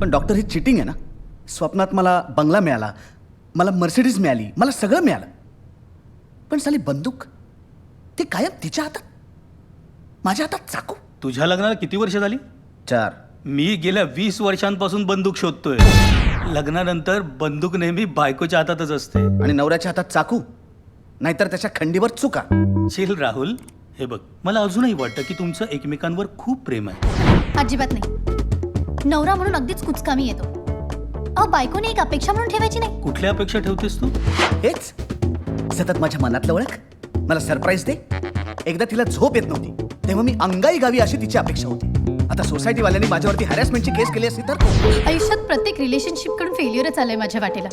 पण डॉक्टर ही चिटिंग आहे ना. स्वप्नात मला बंगला मिळाला, मला मर्सिडीज मिळाली, मला सगळं मिळालं, पण साली बंदूक ती कायम तिच्या हातात, माझ्या हातात चाकू. तुझ्या लग्नाला किती वर्ष झाली? 4. मी गेल्या 20 वर्षांपासून बंदूक शोधतोय. लग्नानंतर बंदूक नेहमी बायकोच्या हातातच असते. आणि नवऱ्याच्या हातात चाकू, नाहीतर त्याच्या खंडीवर चुका. चिल राहुल, हे बघ, मला अजूनही वाटतं की तुमचं एकमेकांवर खूप प्रेम आहे. अजिबात नाही. नवरा म्हणून अगदीच कुचकामी येतो. अहो, बायकोने एक अपेक्षा म्हणून ठेवायची नाही. कुठल्या अपेक्षा ठेवतेस तू? हेच सतत माझ्या मनातलं ओळख, मला सरप्राईज दे. एकदा तिला झोप येत नव्हती तेव्हा मी अंगाई गावी अशी तिची अपेक्षा होती. आता सोसायटीवाल्यांनी माझ्यावरती हॅरॅसमेंटची केस केली असती तर. आयुष्यात प्रत्येक रिलेशनशिप कडून फेल्युअरच आलंय माझ्या वाटेला.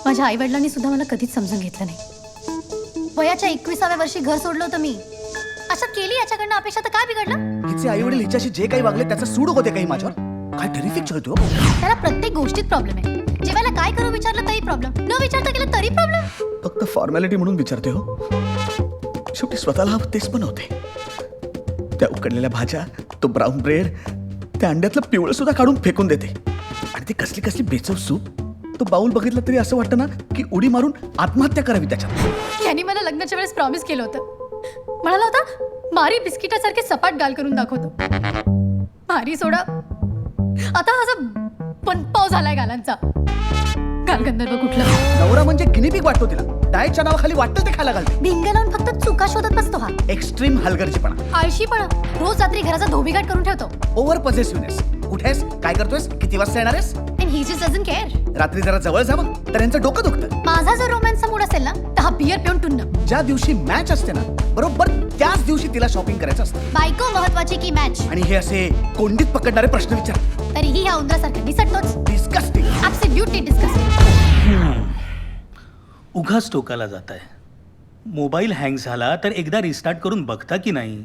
माझ्या आई वडिलांनी सुद्धा मला कधीच समजून घेतलं नाही. वयाच्या 21व्या वर्षी घर सोडलं होतं मी. अशा केली याच्याकडनं अपेक्षा तर काय बिघडलं? हिचे आई वडील हिच्याशी जे काही वागले त्याचा सूड होते काही माझ्यावर. काय टेरिफिक चळतो. त्याला प्रत्येक गोष्टीत प्रॉब्लेम आहे. जेवायला काय करू विचारलं तरी प्रॉब्लेम, न विचारता केलं तरी प्रॉब्लेम. फक्त फॉर्मॅलिटी म्हणून विचारते हो. शेवटी स्वतःला हवं तेच पण होते. त्या उकडलेल्या भाज्या, तो ब्राऊन ब्रेड, त्या अंड्यातलं पिवळं सुद्धा काढून फेकून देते. आणि ती कसली कसली बेचव सूप, तो बाऊल बघितला तरी असं वाटतं ना की उडी मारून आत्महत्या करावी त्याच्यात. यांनी मला लग्नाच्या वेळेस प्रॉमिस केलं होतं. म्हणाला होता, मारी बिस्किटासारखे सपाट गाल करून दाखवतो. मारी सोडा, आता असं बनपाव झालाय गालांचा. गालगंधर्व कुठला. नवरा म्हणजे गिनीपिक वाटतो तिला. डाएटच्या नावाखाली वाटतं ते खायला घालते. भिंग लावून फक्त चुका शोधत बसतो हा. एक्स्ट्रीम हलगर्जीपणा, आळशीपणा. रोज रात्री घराचा धोबीघाट करून ठेवतो. ओव्हर पॉझेसिव्हनेस. कुठेस, काय करतोयस, किती वाजता येणार आहेस. And he just doesn't care. रात्री जरा जवळ जावं तर यांचं डोकं दुखतं. माझा जर रोमॅन्सचा मूड असेल ना तर हा बियर पिऊन टुन्न. ज्या दिवशी मॅच असते ना बरोबर त्याच दिवशी तिला शॉपिंग करायचं असतं. बायको महत्वाची की मॅच. आणि हे असे कोंडीत पकडणारे प्रश्न विचार. तरीही ह्या उंदरासारखं दिसतोच. डिस्गस्टिंग. Absolutely disgusting. उघाच टोकाला जात आहे. मोबाईल हँग झाला तर एकदा रिस्टार्ट करून बघता की नाही?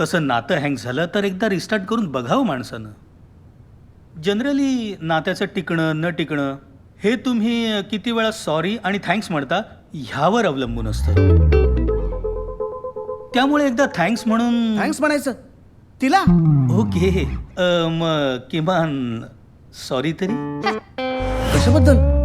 तसं नातं हँग झालं तर एकदा रिस्टार्ट करून बघावं माणसानं. जनरली नात्याचं टिकणं न टिकणं हे तुम्ही किती वेळा सॉरी आणि थँक्स म्हणता ह्यावर अवलंबून असतं. त्यामुळे एकदा थँक्स म्हणून. थँक्स म्हणायचं तिला. ओके, मग किमान सॉरी तरी. कशाबद्दल?